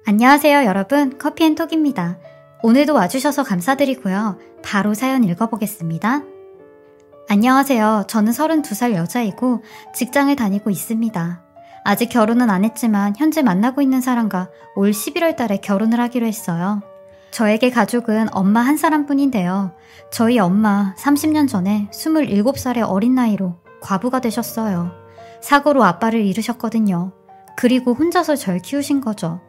안녕하세요 여러분, 커피앤톡입니다. 오늘도 와주셔서 감사드리고요. 바로 사연 읽어보겠습니다. 안녕하세요. 저는 32살 여자이고 직장을 다니고 있습니다. 아직 결혼은 안 했지만 현재 만나고 있는 사람과 올 11월 달에 결혼을 하기로 했어요. 저에게 가족은 엄마 한 사람뿐인데요. 저희 엄마 30년 전에 27살의 어린 나이로 과부가 되셨어요. 사고로 아빠를 잃으셨거든요. 그리고 혼자서 절 키우신 거죠.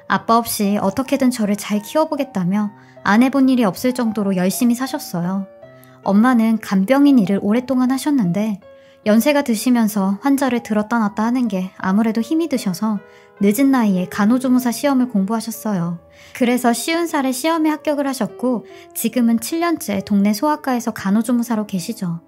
아빠 없이 어떻게든 저를 잘 키워보겠다며 안 해본 일이 없을 정도로 열심히 사셨어요. 엄마는 간병인 일을 오랫동안 하셨는데 연세가 드시면서 환자를 들었다 놨다 하는 게 아무래도 힘이 드셔서 늦은 나이에 간호조무사 시험을 공부하셨어요. 그래서 50살에 시험에 합격을 하셨고 지금은 7년째 동네 소아과에서 간호조무사로 계시죠.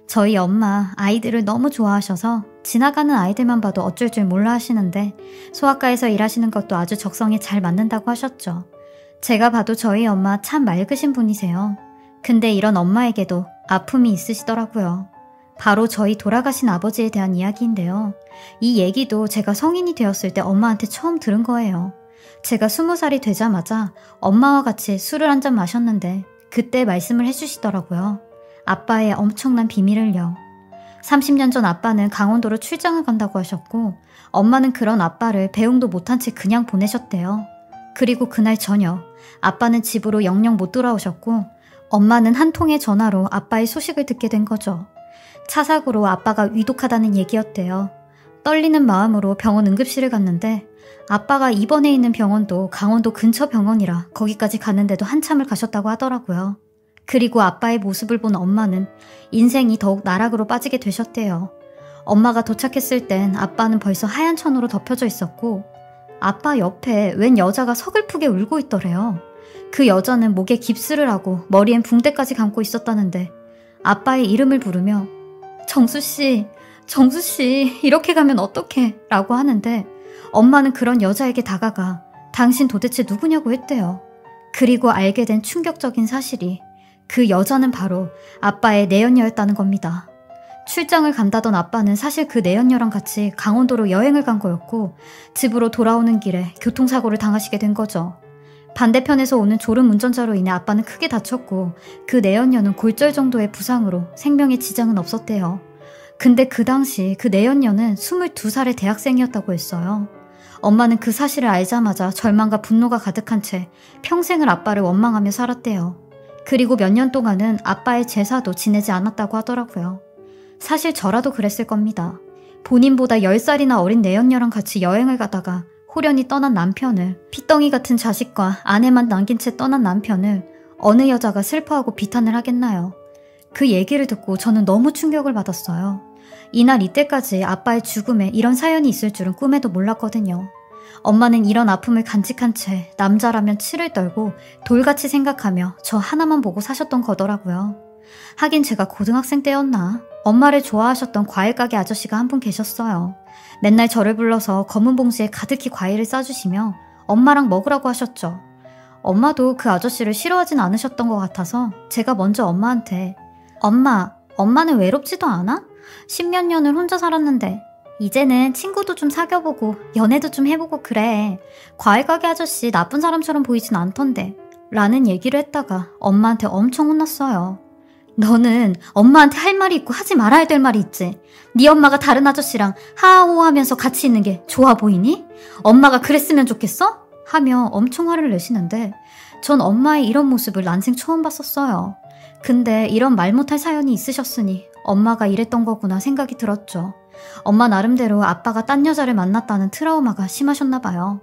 저희 엄마 아이들을 너무 좋아하셔서 지나가는 아이들만 봐도 어쩔 줄 몰라 하시는데 소아과에서 일하시는 것도 아주 적성에 잘 맞는다고 하셨죠. 제가 봐도 저희 엄마 참 맑으신 분이세요. 근데 이런 엄마에게도 아픔이 있으시더라고요. 바로 저희 돌아가신 아버지에 대한 이야기인데요. 이 얘기도 제가 성인이 되었을 때 엄마한테 처음 들은 거예요. 제가 20살이 되자마자 엄마와 같이 술을 한 잔 마셨는데 그때 말씀을 해주시더라고요. 아빠의 엄청난 비밀을요. 30년 전 아빠는 강원도로 출장을 간다고 하셨고 엄마는 그런 아빠를 배웅도 못한 채 그냥 보내셨대요. 그리고 그날 저녁 아빠는 집으로 영영 못 돌아오셨고 엄마는 한 통의 전화로 아빠의 소식을 듣게 된 거죠. 차 사고로 아빠가 위독하다는 얘기였대요. 떨리는 마음으로 병원 응급실을 갔는데 아빠가 입원해 있는 병원도 강원도 근처 병원이라 거기까지 가는데도 한참을 가셨다고 하더라고요. 그리고 아빠의 모습을 본 엄마는 인생이 더욱 나락으로 빠지게 되셨대요. 엄마가 도착했을 땐 아빠는 벌써 하얀 천으로 덮여져 있었고 아빠 옆에 웬 여자가 서글프게 울고 있더래요. 그 여자는 목에 깁스를 하고 머리엔 붕대까지 감고 있었다는데 아빠의 이름을 부르며 정수씨, 정수씨 이렇게 가면 어떡해 라고 하는데 엄마는 그런 여자에게 다가가 당신 도대체 누구냐고 했대요. 그리고 알게 된 충격적인 사실이 그 여자는 바로 아빠의 내연녀였다는 겁니다. 출장을 간다던 아빠는 사실 그 내연녀랑 같이 강원도로 여행을 간 거였고 집으로 돌아오는 길에 교통사고를 당하시게 된 거죠. 반대편에서 오는 졸음 운전자로 인해 아빠는 크게 다쳤고 그 내연녀는 골절 정도의 부상으로 생명에 지장은 없었대요. 근데 그 당시 그 내연녀는 22살의 대학생이었다고 했어요. 엄마는 그 사실을 알자마자 절망과 분노가 가득한 채 평생을 아빠를 원망하며 살았대요. 그리고 몇 년 동안은 아빠의 제사도 지내지 않았다고 하더라고요. 사실 저라도 그랬을 겁니다. 본인보다 10살이나 어린 내연녀랑 같이 여행을 가다가 호련히 떠난 남편을, 핏덩이 같은 자식과 아내만 남긴 채 떠난 남편을 어느 여자가 슬퍼하고 비탄을 하겠나요? 그 얘기를 듣고 저는 너무 충격을 받았어요. 이날 이때까지 아빠의 죽음에 이런 사연이 있을 줄은 꿈에도 몰랐거든요. 엄마는 이런 아픔을 간직한 채 남자라면 치를 떨고 돌같이 생각하며 저 하나만 보고 사셨던 거더라고요. 하긴 제가 고등학생 때였나? 엄마를 좋아하셨던 과일가게 아저씨가 한 분 계셨어요. 맨날 저를 불러서 검은 봉지에 가득히 과일을 싸주시며 엄마랑 먹으라고 하셨죠. 엄마도 그 아저씨를 싫어하진 않으셨던 것 같아서 제가 먼저 엄마한테 엄마는 외롭지도 않아? 10몇 년을 혼자 살았는데 이제는 친구도 좀 사귀어보고 연애도 좀 해보고 그래. 과일가게 아저씨 나쁜 사람처럼 보이진 않던데 라는 얘기를 했다가 엄마한테 엄청 혼났어요. 너는 엄마한테 할 말이 있고 하지 말아야 될 말이 있지. 네 엄마가 다른 아저씨랑 하하호하면서 같이 있는 게 좋아 보이니? 엄마가 그랬으면 좋겠어? 하며 엄청 화를 내시는데 전 엄마의 이런 모습을 난생 처음 봤었어요. 근데 이런 말 못할 사연이 있으셨으니 엄마가 이랬던 거구나 생각이 들었죠. 엄마 나름대로 아빠가 딴 여자를 만났다는 트라우마가 심하셨나 봐요.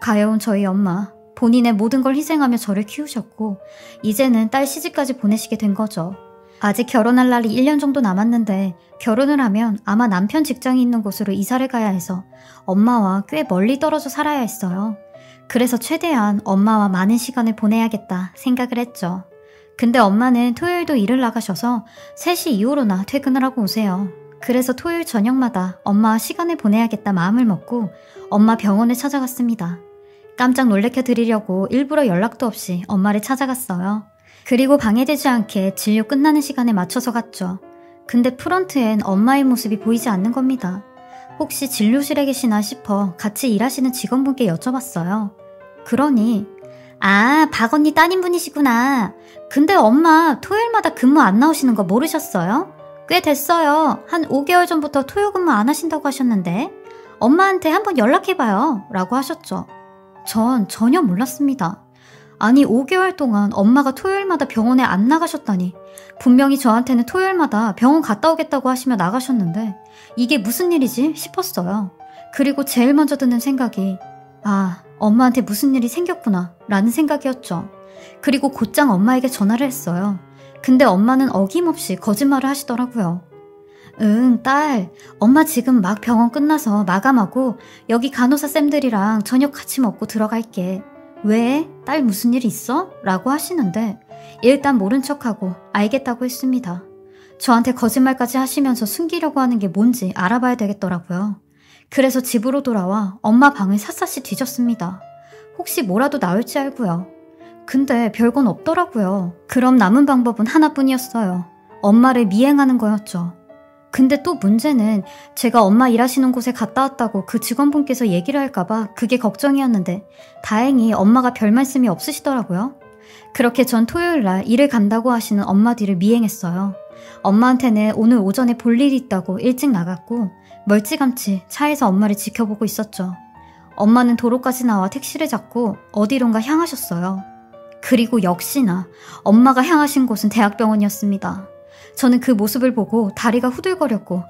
가여운 저희 엄마, 본인의 모든 걸 희생하며 저를 키우셨고 이제는 딸 시집까지 보내시게 된 거죠. 아직 결혼할 날이 1년 정도 남았는데 결혼을 하면 아마 남편 직장이 있는 곳으로 이사를 가야 해서 엄마와 꽤 멀리 떨어져 살아야 했어요. 그래서 최대한 엄마와 많은 시간을 보내야겠다 생각을 했죠. 근데 엄마는 토요일도 일을 나가셔서 3시 이후로나 퇴근을 하고 오세요. 그래서 토요일 저녁마다 엄마와 시간을 보내야겠다 마음을 먹고 엄마 병원에 찾아갔습니다. 깜짝 놀래켜 드리려고 일부러 연락도 없이 엄마를 찾아갔어요. 그리고 방해되지 않게 진료 끝나는 시간에 맞춰서 갔죠. 근데 프런트엔 엄마의 모습이 보이지 않는 겁니다. 혹시 진료실에 계시나 싶어 같이 일하시는 직원분께 여쭤봤어요. 그러니 아, 박 언니 따님분이시구나. 근데 엄마 토요일마다 근무 안 나오시는 거 모르셨어요? 꽤 됐어요. 한 5개월 전부터 토요 근무 안 하신다고 하셨는데 엄마한테 한번 연락해봐요 라고 하셨죠. 전 전혀 몰랐습니다. 아니 5개월 동안 엄마가 토요일마다 병원에 안 나가셨다니 분명히 저한테는 토요일마다 병원 갔다 오겠다고 하시며 나가셨는데 이게 무슨 일이지 싶었어요. 그리고 제일 먼저 드는 생각이 아, 엄마한테 무슨 일이 생겼구나 라는 생각이었죠. 그리고 곧장 엄마에게 전화를 했어요. 근데 엄마는 어김없이 거짓말을 하시더라고요. 응, 딸. 엄마 지금 막 병원 끝나서 마감하고 여기 간호사 쌤들이랑 저녁 같이 먹고 들어갈게. 왜? 딸 무슨 일 있어? 라고 하시는데 일단 모른 척하고 알겠다고 했습니다. 저한테 거짓말까지 하시면서 숨기려고 하는 게 뭔지 알아봐야 되겠더라고요. 그래서 집으로 돌아와 엄마 방을 샅샅이 뒤졌습니다. 혹시 뭐라도 나올지 알고요. 근데 별건 없더라고요. 그럼 남은 방법은 하나뿐이었어요. 엄마를 미행하는 거였죠. 근데 또 문제는 제가 엄마 일하시는 곳에 갔다 왔다고 그 직원분께서 얘기를 할까봐 그게 걱정이었는데 다행히 엄마가 별 말씀이 없으시더라고요. 그렇게 전 토요일날 일을 간다고 하시는 엄마 뒤를 미행했어요. 엄마한테는 오늘 오전에 볼 일이 있다고 일찍 나갔고 멀찌감치 차에서 엄마를 지켜보고 있었죠. 엄마는 도로까지 나와 택시를 잡고 어디론가 향하셨어요. 그리고 역시나 엄마가 향하신 곳은 대학병원이었습니다. 저는 그 모습을 보고 다리가 후들거렸고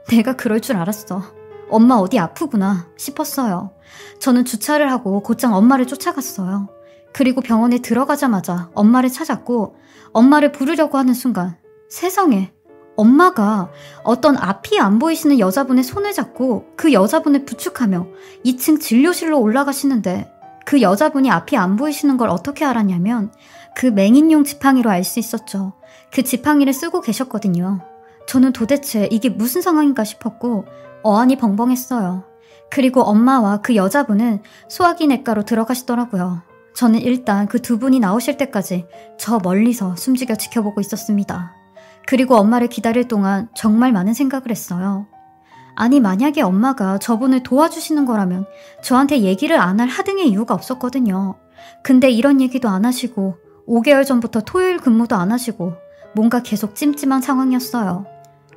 내가 그럴 줄 알았어. 엄마 어디 아프구나 싶었어요. 저는 주차를 하고 곧장 엄마를 쫓아갔어요. 그리고 병원에 들어가자마자 엄마를 찾았고 엄마를 부르려고 하는 순간 세상에 엄마가 어떤 앞이 안 보이시는 여자분의 손을 잡고 그 여자분을 부축하며 2층 진료실로 올라가시는데 그 여자분이 앞이 안 보이시는 걸 어떻게 알았냐면 그 맹인용 지팡이로 알 수 있었죠. 그 지팡이를 쓰고 계셨거든요. 저는 도대체 이게 무슨 상황인가 싶었고 어안이 벙벙했어요. 그리고 엄마와 그 여자분은 소화기 내과로 들어가시더라고요. 저는 일단 그 두 분이 나오실 때까지 저 멀리서 숨죽여 지켜보고 있었습니다. 그리고 엄마를 기다릴 동안 정말 많은 생각을 했어요. 아니 만약에 엄마가 저분을 도와주시는 거라면 저한테 얘기를 안 할 하등의 이유가 없었거든요. 근데 이런 얘기도 안 하시고 5개월 전부터 토요일 근무도 안 하시고 뭔가 계속 찜찜한 상황이었어요.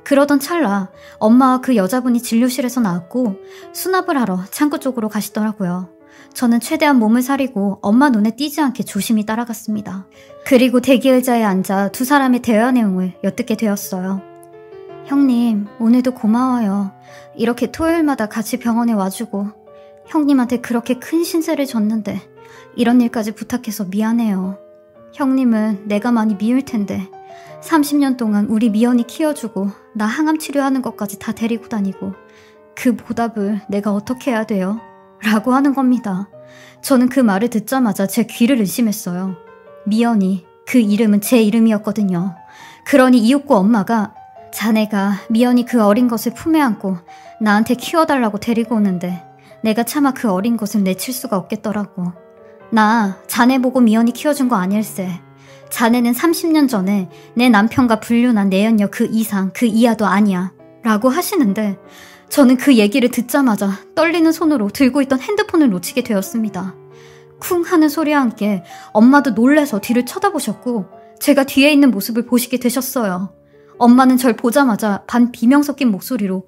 그러던 찰나 엄마와 그 여자분이 진료실에서 나왔고 수납을 하러 창고 쪽으로 가시더라고요. 저는 최대한 몸을 사리고 엄마 눈에 띄지 않게 조심히 따라갔습니다. 그리고 대기 의자에 앉아 두 사람의 대화 내용을 엿듣게 되었어요. 형님, 오늘도 고마워요. 이렇게 토요일마다 같이 병원에 와주고 형님한테 그렇게 큰 신세를 졌는데 이런 일까지 부탁해서 미안해요. 형님은 내가 많이 미울 텐데 30년 동안 우리 미연이 키워주고 나 항암 치료하는 것까지 다 데리고 다니고 그 보답을 내가 어떻게 해야 돼요? 라고 하는 겁니다. 저는 그 말을 듣자마자 제 귀를 의심했어요. 미연이, 그 이름은 제 이름이었거든요. 그러니 이윽고 엄마가 자네가 미연이 그 어린 것을 품에 안고 나한테 키워달라고 데리고 오는데 내가 차마 그 어린 것을 내칠 수가 없겠더라고. 나 자네 보고 미연이 키워준 거 아닐세. 자네는 30년 전에 내 남편과 불륜한 내연녀 그 이상 그 이하도 아니야 라고 하시는데 저는 그 얘기를 듣자마자 떨리는 손으로 들고 있던 핸드폰을 놓치게 되었습니다. 쿵 하는 소리와 함께 엄마도 놀라서 뒤를 쳐다보셨고 제가 뒤에 있는 모습을 보시게 되셨어요. 엄마는 절 보자마자 반 비명 섞인 목소리로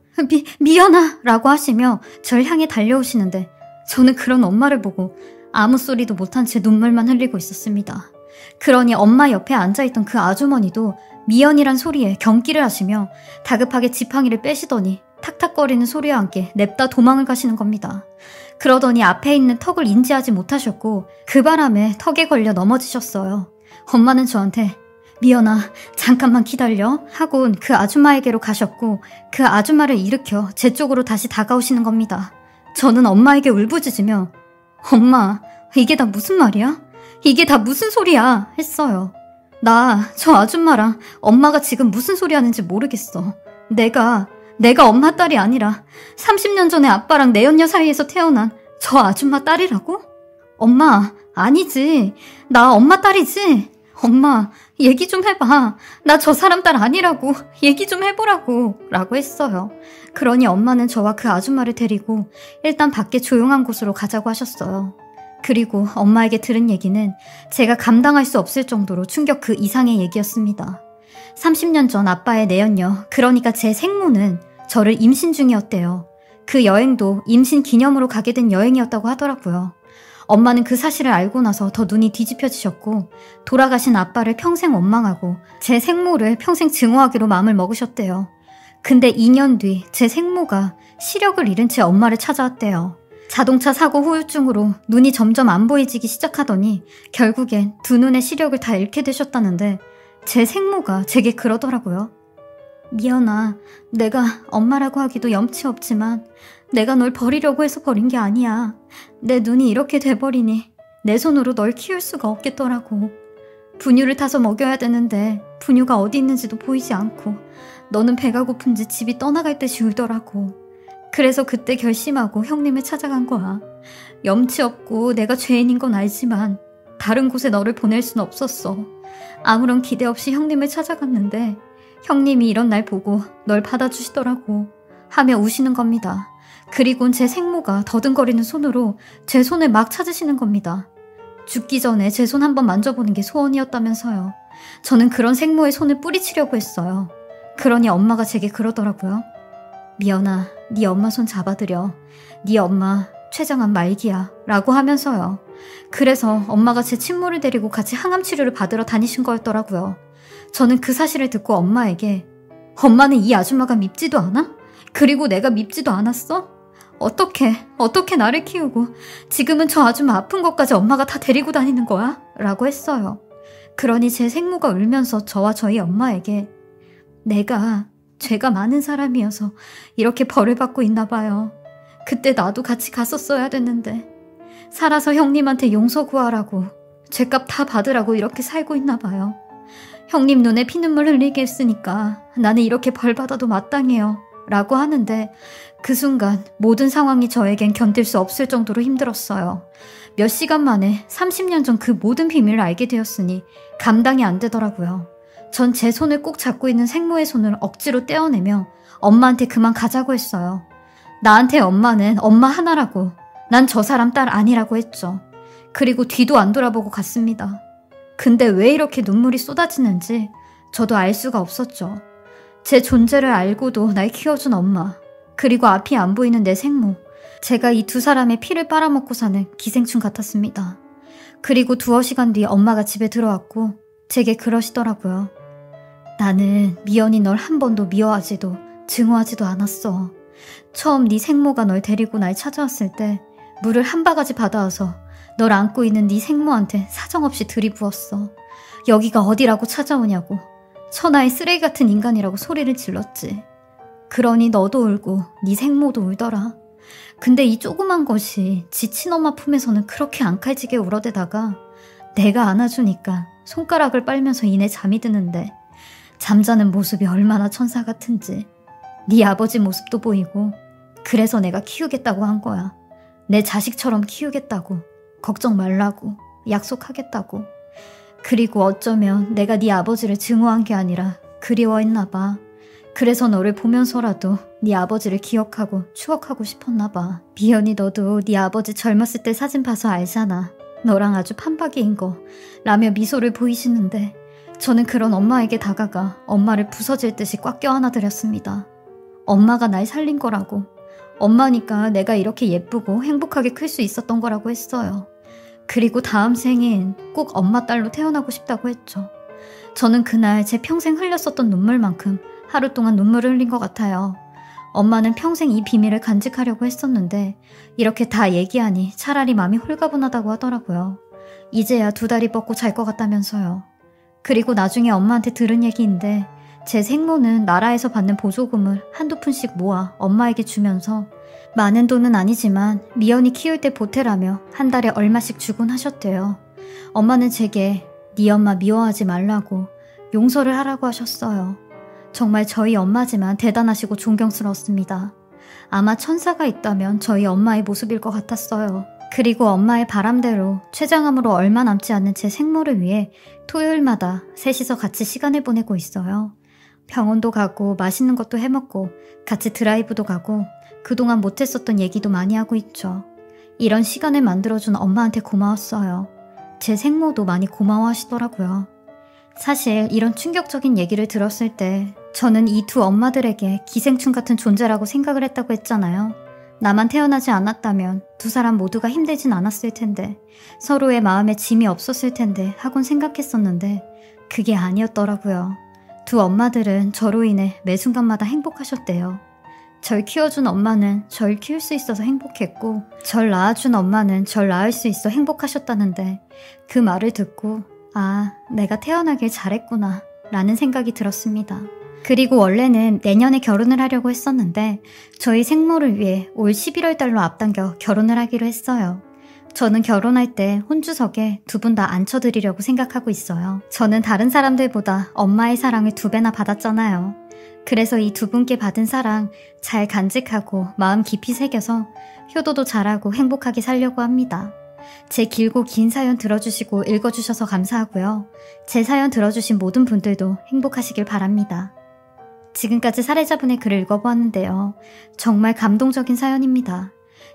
미연아 라고 하시며 절 향해 달려오시는데 저는 그런 엄마를 보고 아무 소리도 못한 채 눈물만 흘리고 있었습니다. 그러니 엄마 옆에 앉아있던 그 아주머니도 미연이란 소리에 경기를 하시며 다급하게 지팡이를 빼시더니 탁탁거리는 소리와 함께 냅다 도망을 가시는 겁니다. 그러더니 앞에 있는 턱을 인지하지 못하셨고 그 바람에 턱에 걸려 넘어지셨어요. 엄마는 저한테 미연아 잠깐만 기다려 하곤 그 아줌마에게로 가셨고 그 아줌마를 일으켜 제 쪽으로 다시 다가오시는 겁니다. 저는 엄마에게 울부짖으며 엄마 이게 다 무슨 말이야? 이게 다 무슨 소리야? 했어요. 나 저 아줌마랑 엄마가 지금 무슨 소리 하는지 모르겠어. 내가 엄마 딸이 아니라 30년 전에 아빠랑 내연녀 사이에서 태어난 저 아줌마 딸이라고? 엄마 아니지. 나 엄마 딸이지. 엄마 얘기 좀 해봐. 나 저 사람 딸 아니라고. 얘기 좀 해보라고 라고 했어요. 그러니 엄마는 저와 그 아줌마를 데리고 일단 밖에 조용한 곳으로 가자고 하셨어요. 그리고 엄마에게 들은 얘기는 제가 감당할 수 없을 정도로 충격 그 이상의 얘기였습니다. 30년 전 아빠의 내연녀, 그러니까 제 생모는 저를 임신 중이었대요. 그 여행도 임신 기념으로 가게 된 여행이었다고 하더라고요. 엄마는 그 사실을 알고 나서 더 눈이 뒤집혀지셨고 돌아가신 아빠를 평생 원망하고 제 생모를 평생 증오하기로 마음을 먹으셨대요. 근데 2년 뒤 제 생모가 시력을 잃은 채 엄마를 찾아왔대요. 자동차 사고 후유증으로 눈이 점점 안 보이지기 시작하더니 결국엔 두 눈의 시력을 다 잃게 되셨다는데 제 생모가 제게 그러더라고요. 미연아, 내가 엄마라고 하기도 염치 없지만 내가 널 버리려고 해서 버린 게 아니야. 내 눈이 이렇게 돼버리니 내 손으로 널 키울 수가 없겠더라고. 분유를 타서 먹여야 되는데 분유가 어디 있는지도 보이지 않고 너는 배가 고픈지 집이 떠나갈 듯이 울더라고. 그래서 그때 결심하고 형님을 찾아간 거야. 염치 없고 내가 죄인인 건 알지만 다른 곳에 너를 보낼 순 없었어. 아무런 기대 없이 형님을 찾아갔는데 형님이 이런 날 보고 널 받아주시더라고 하며 우시는 겁니다. 그리곤 제 생모가 더듬거리는 손으로 제 손을 막 찾으시는 겁니다. 죽기 전에 제 손 한번 만져보는 게 소원이었다면서요. 저는 그런 생모의 손을 뿌리치려고 했어요. 그러니 엄마가 제게 그러더라고요. 미연아, 네 엄마 손 잡아드려. 네 엄마 췌장암 말기야 라고 하면서요. 그래서 엄마가 제 친모를 데리고 같이 항암 치료를 받으러 다니신 거였더라고요. 저는 그 사실을 듣고 엄마에게 엄마는 이 아줌마가 밉지도 않아? 그리고 내가 밉지도 않았어? 어떻게 나를 키우고 지금은 저 아줌마 아픈 것까지 엄마가 다 데리고 다니는 거야? 라고 했어요. 그러니 제 생모가 울면서 저와 저희 엄마에게 내가 죄가 많은 사람이어서 이렇게 벌을 받고 있나 봐요. 그때 나도 같이 갔었어야 됐는데 살아서 형님한테 용서 구하라고 죄값 다 받으라고 이렇게 살고 있나 봐요. 형님 눈에 피눈물 흘리게 했으니까 나는 이렇게 벌 받아도 마땅해요. 라고 하는데 그 순간 모든 상황이 저에겐 견딜 수 없을 정도로 힘들었어요. 몇 시간 만에 30년 전 그 모든 비밀을 알게 되었으니 감당이 안 되더라고요. 전 제 손을 꼭 잡고 있는 생모의 손을 억지로 떼어내며 엄마한테 그만 가자고 했어요. 나한테 엄마는 엄마 하나라고, 난 저 사람 딸 아니라고 했죠. 그리고 뒤도 안 돌아보고 갔습니다. 근데 왜 이렇게 눈물이 쏟아지는지 저도 알 수가 없었죠. 제 존재를 알고도 날 키워준 엄마, 그리고 앞이 안 보이는 내 생모, 제가 이 두 사람의 피를 빨아먹고 사는 기생충 같았습니다. 그리고 두어 시간 뒤 엄마가 집에 들어왔고 제게 그러시더라고요. 나는 미연이 널 한 번도 미워하지도 증오하지도 않았어. 처음 네 생모가 널 데리고 날 찾아왔을 때 물을 한 바가지 받아와서 널 안고 있는 네 생모한테 사정없이 들이부었어. 여기가 어디라고 찾아오냐고. 천하의 쓰레기 같은 인간이라고 소리를 질렀지. 그러니 너도 울고 네 생모도 울더라. 근데 이 조그만 것이 지친 엄마 품에서는 그렇게 앙칼지게 울어대다가 내가 안아주니까 손가락을 빨면서 이내 잠이 드는데 잠자는 모습이 얼마나 천사 같은지 네 아버지 모습도 보이고 그래서 내가 키우겠다고 한 거야. 내 자식처럼 키우겠다고, 걱정 말라고, 약속하겠다고. 그리고 어쩌면 내가 네 아버지를 증오한 게 아니라 그리워했나 봐. 그래서 너를 보면서라도 네 아버지를 기억하고 추억하고 싶었나 봐. 미연이 너도 네 아버지 젊었을 때 사진 봐서 알잖아. 너랑 아주 판박이인 거 라며 미소를 보이시는데 저는 그런 엄마에게 다가가 엄마를 부서질 듯이 꽉 껴안아드렸습니다. 엄마가 날 살린 거라고. 엄마니까 내가 이렇게 예쁘고 행복하게 클 수 있었던 거라고 했어요. 그리고 다음 생엔 꼭 엄마 딸로 태어나고 싶다고 했죠. 저는 그날 제 평생 흘렸었던 눈물만큼 하루 동안 눈물을 흘린 것 같아요. 엄마는 평생 이 비밀을 간직하려고 했었는데 이렇게 다 얘기하니 차라리 마음이 홀가분하다고 하더라고요. 이제야 두 다리 뻗고 잘 것 같다면서요. 그리고 나중에 엄마한테 들은 얘기인데 제 생모는 나라에서 받는 보조금을 한두 푼씩 모아 엄마에게 주면서 많은 돈은 아니지만 미연이 키울 때 보태라며 한 달에 얼마씩 주곤 하셨대요. 엄마는 제게 네 엄마 미워하지 말라고 용서를 하라고 하셨어요. 정말 저희 엄마지만 대단하시고 존경스러웠습니다. 아마 천사가 있다면 저희 엄마의 모습일 것 같았어요. 그리고 엄마의 바람대로 췌장암으로 얼마 남지 않는 제 생모를 위해 토요일마다 셋이서 같이 시간을 보내고 있어요. 병원도 가고 맛있는 것도 해먹고 같이 드라이브도 가고 그동안 못했었던 얘기도 많이 하고 있죠. 이런 시간을 만들어준 엄마한테 고마웠어요. 제 생모도 많이 고마워하시더라고요. 사실 이런 충격적인 얘기를 들었을 때 저는 이 두 엄마들에게 기생충 같은 존재라고 생각을 했다고 했잖아요. 나만 태어나지 않았다면 두 사람 모두가 힘들진 않았을 텐데, 서로의 마음에 짐이 없었을 텐데 하곤 생각했었는데 그게 아니었더라고요. 두 엄마들은 저로 인해 매 순간마다 행복하셨대요. 절 키워준 엄마는 절 키울 수 있어서 행복했고, 절 낳아준 엄마는 절 낳을 수 있어 행복하셨다는데, 그 말을 듣고 아, 내가 태어나길 잘했구나 라는 생각이 들었습니다. 그리고 원래는 내년에 결혼을 하려고 했었는데 저희 생모를 위해 올 11월 달로 앞당겨 결혼을 하기로 했어요. 저는 결혼할 때 혼주석에 두 분 다 앉혀드리려고 생각하고 있어요. 저는 다른 사람들보다 엄마의 사랑을 2배나 받았잖아요. 그래서 이 두 분께 받은 사랑 잘 간직하고 마음 깊이 새겨서 효도도 잘하고 행복하게 살려고 합니다. 제 길고 긴 사연 들어주시고 읽어주셔서 감사하고요. 제 사연 들어주신 모든 분들도 행복하시길 바랍니다. 지금까지 사례자분의 글을 읽어보았는데요. 정말 감동적인 사연입니다.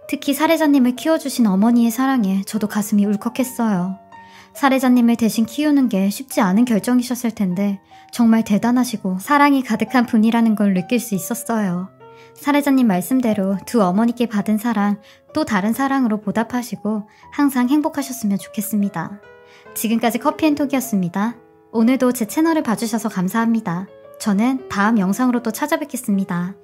특히 사례자님을 키워주신 어머니의 사랑에 저도 가슴이 울컥했어요. 사례자님을 대신 키우는 게 쉽지 않은 결정이셨을 텐데 정말 대단하시고 사랑이 가득한 분이라는 걸 느낄 수 있었어요. 사례자님 말씀대로 두 어머니께 받은 사랑 또 다른 사랑으로 보답하시고 항상 행복하셨으면 좋겠습니다. 지금까지 커피앤톡이었습니다. 오늘도 제 채널을 봐주셔서 감사합니다. 저는 다음 영상으로 또 찾아뵙겠습니다.